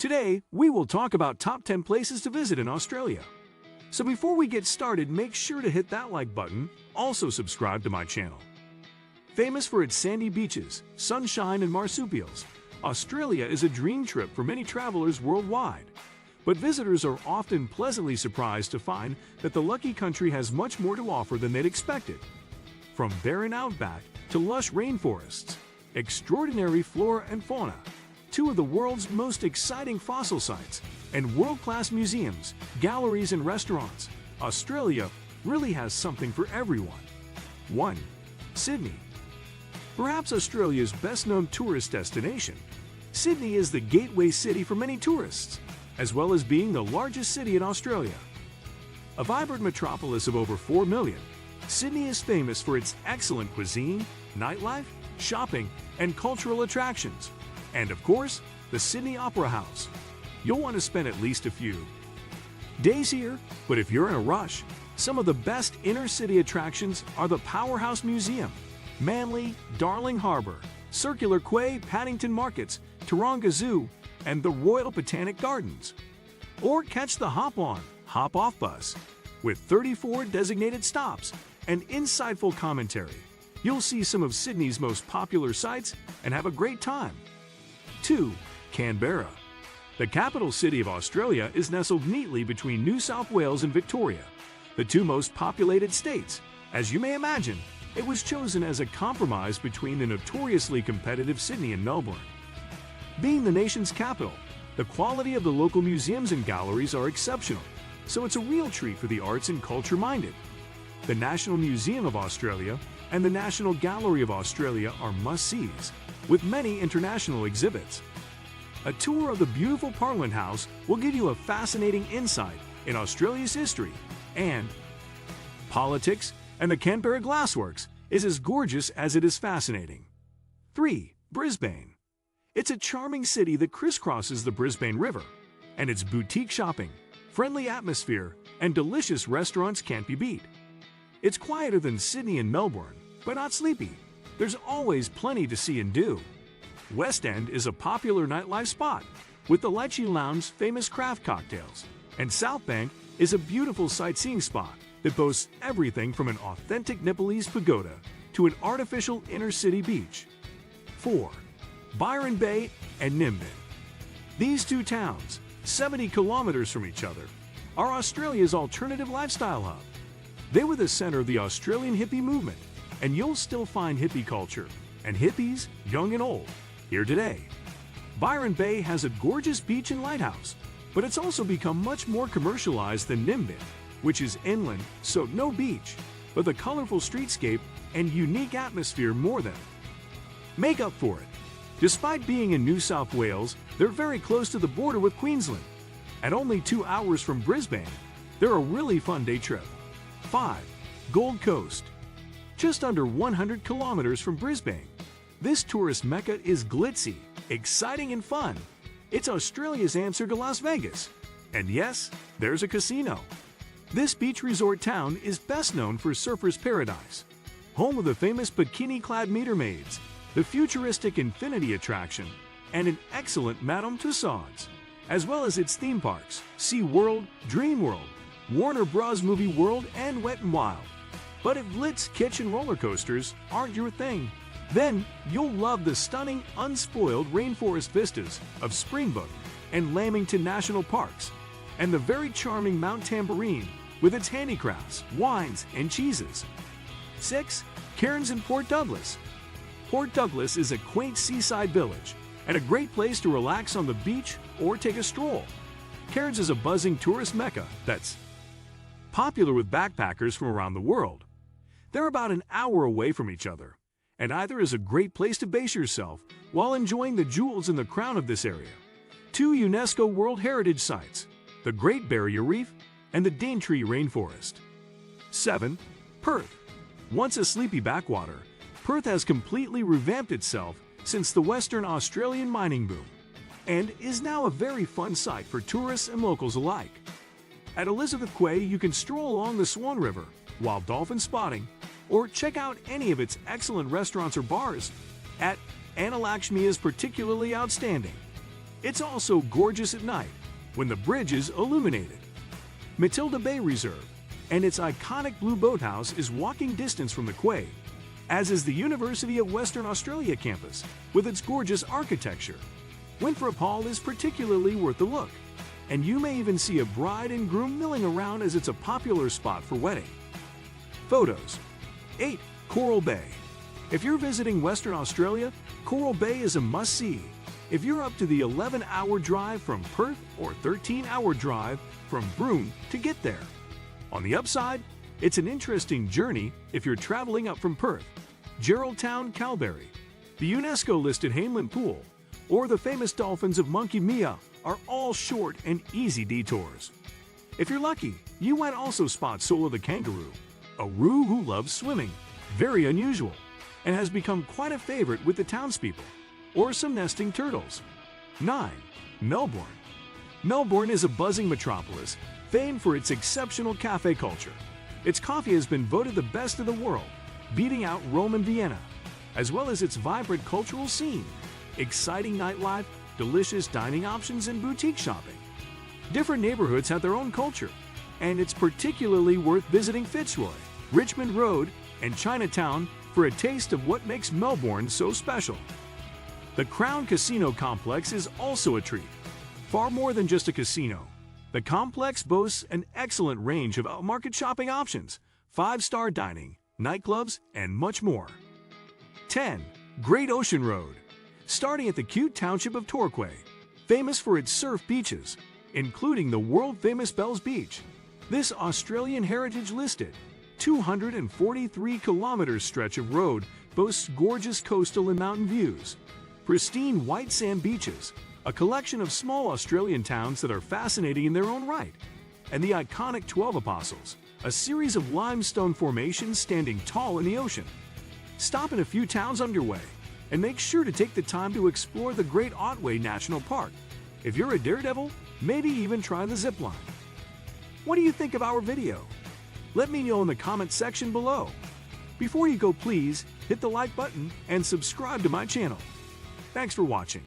Today, we will talk about top 10 places to visit in Australia. So before we get started, make sure to hit that like button, also subscribe to my channel. Famous for its sandy beaches, sunshine and marsupials, Australia is a dream trip for many travelers worldwide. But visitors are often pleasantly surprised to find that the lucky country has much more to offer than they'd expected. From barren outback to lush rainforests, extraordinary flora and fauna, two of the world's most exciting fossil sites, and world-class museums, galleries and restaurants, Australia really has something for everyone. 1. Sydney. Perhaps Australia's best-known tourist destination, Sydney is the gateway city for many tourists, as well as being the largest city in Australia. A vibrant metropolis of over 4 million, Sydney is famous for its excellent cuisine, nightlife, shopping, and cultural attractions. And of course, the Sydney Opera House. You'll want to spend at least a few days here, but if you're in a rush, some of the best inner-city attractions are the Powerhouse Museum, Manly, Darling Harbour, Circular Quay, Paddington Markets, Taronga Zoo, and the Royal Botanic Gardens. Or catch the Hop-On, Hop-Off bus. With 34 designated stops and insightful commentary, you'll see some of Sydney's most popular sites and have a great time. 2. Canberra. The capital city of Australia is nestled neatly between New South Wales and Victoria, the two most populated states. As you may imagine, it was chosen as a compromise between the notoriously competitive Sydney and Melbourne. Being the nation's capital, the quality of the local museums and galleries are exceptional, so it's a real treat for the arts and culture-minded. The National Museum of Australia and the National Gallery of Australia are must-sees, with many international exhibits. A tour of the beautiful Parliament House will give you a fascinating insight in Australia's history and politics, and the Canberra Glassworks is as gorgeous as it is fascinating. 3. Brisbane. It's a charming city that crisscrosses the Brisbane River, and its boutique shopping, friendly atmosphere, and delicious restaurants can't be beat. It's quieter than Sydney and Melbourne, but not sleepy. There's always plenty to see and do. West End is a popular nightlife spot, with the Lychee Lounge's famous craft cocktails, and South Bank is a beautiful sightseeing spot that boasts everything from an authentic Nepalese pagoda to an artificial inner-city beach. 4. Byron Bay and Nimbin. These two towns, 70 kilometers from each other, are Australia's alternative lifestyle hub. They were the center of the Australian hippie movement, and you'll still find hippie culture, and hippies, young and old, here today. Byron Bay has a gorgeous beach and lighthouse, but it's also become much more commercialized than Nimbin, which is inland, so no beach, but the colorful streetscape and unique atmosphere more than make up for it. Despite being in New South Wales, they're very close to the border with Queensland. At only 2 hours from Brisbane, they're a really fun day trip. 5. Gold Coast. Just under 100 kilometers from Brisbane, this tourist mecca is glitzy, exciting and fun. It's Australia's answer to Las Vegas. And yes, there's a casino. This beach resort town is best known for Surfer's Paradise, home of the famous bikini-clad meter maids, the futuristic Infinity attraction, and an excellent Madame Tussauds, as well as its theme parks, SeaWorld, DreamWorld, Warner Bros. Movie World, and Wet n Wild. But if Blitz kitchen roller coasters aren't your thing, then you'll love the stunning, unspoiled rainforest vistas of Springbok and Lamington National Parks, and the very charming Mount Tamborine with its handicrafts, wines, and cheeses. 6. Cairns and Port Douglas. Port Douglas is a quaint seaside village and a great place to relax on the beach or take a stroll. Cairns is a buzzing tourist mecca that's popular with backpackers from around the world. They're about an hour away from each other, and either is a great place to base yourself while enjoying the jewels in the crown of this area. 2 UNESCO World Heritage Sites, the Great Barrier Reef and the Daintree Rainforest. 7. Perth. Once a sleepy backwater, Perth has completely revamped itself since the Western Australian mining boom, and is now a very fun site for tourists and locals alike. At Elizabeth Quay, you can stroll along the Swan River while dolphin spotting, or check out any of its excellent restaurants or bars. At Annalakshmi is particularly outstanding. It's also gorgeous at night when the bridge is illuminated. Matilda Bay Reserve and its iconic blue boathouse is walking distance from the quay, as is the University of Western Australia campus with its gorgeous architecture. Winthrop Hall is particularly worth a look, and you may even see a bride and groom milling around as it's a popular spot for wedding. Photos. 8. Coral Bay. If you're visiting Western Australia, Coral Bay is a must-see. If you're up to the 11-hour drive from Perth or 13-hour drive from Broome to get there. On the upside, it's an interesting journey if you're traveling up from Perth, Geraldtown, Calbury, the UNESCO-listed Hamelin Pool, or the famous dolphins of Monkey Mia are all short and easy detours. If you're lucky, you might also spot Sola the kangaroo, a roo who loves swimming, very unusual, and has become quite a favorite with the townspeople, or some nesting turtles. 9. Melbourne. Melbourne is a buzzing metropolis famed for its exceptional cafe culture. Its coffee has been voted the best in the world, beating out Rome and Vienna, as well as its vibrant cultural scene, exciting nightlife, delicious dining options, and boutique shopping. Different neighborhoods have their own culture, and it's particularly worth visiting Fitzroy, Richmond Road, and Chinatown for a taste of what makes Melbourne so special. The Crown Casino Complex is also a treat. Far more than just a casino, the complex boasts an excellent range of upmarket shopping options, 5-star dining, nightclubs, and much more. 10. Great Ocean Road. Starting at the cute township of Torquay, famous for its surf beaches, including the world-famous Bells Beach. This Australian heritage-listed 243-kilometer stretch of road boasts gorgeous coastal and mountain views, pristine white sand beaches, a collection of small Australian towns that are fascinating in their own right, and the iconic 12 Apostles, a series of limestone formations standing tall in the ocean. Stop in a few towns underway, and make sure to take the time to explore the Great Otway National Park. If you're a daredevil, maybe even try the zip line. What do you think of our video? Let me know in the comment section below. Before you go, please hit the like button and subscribe to my channel. Thanks for watching.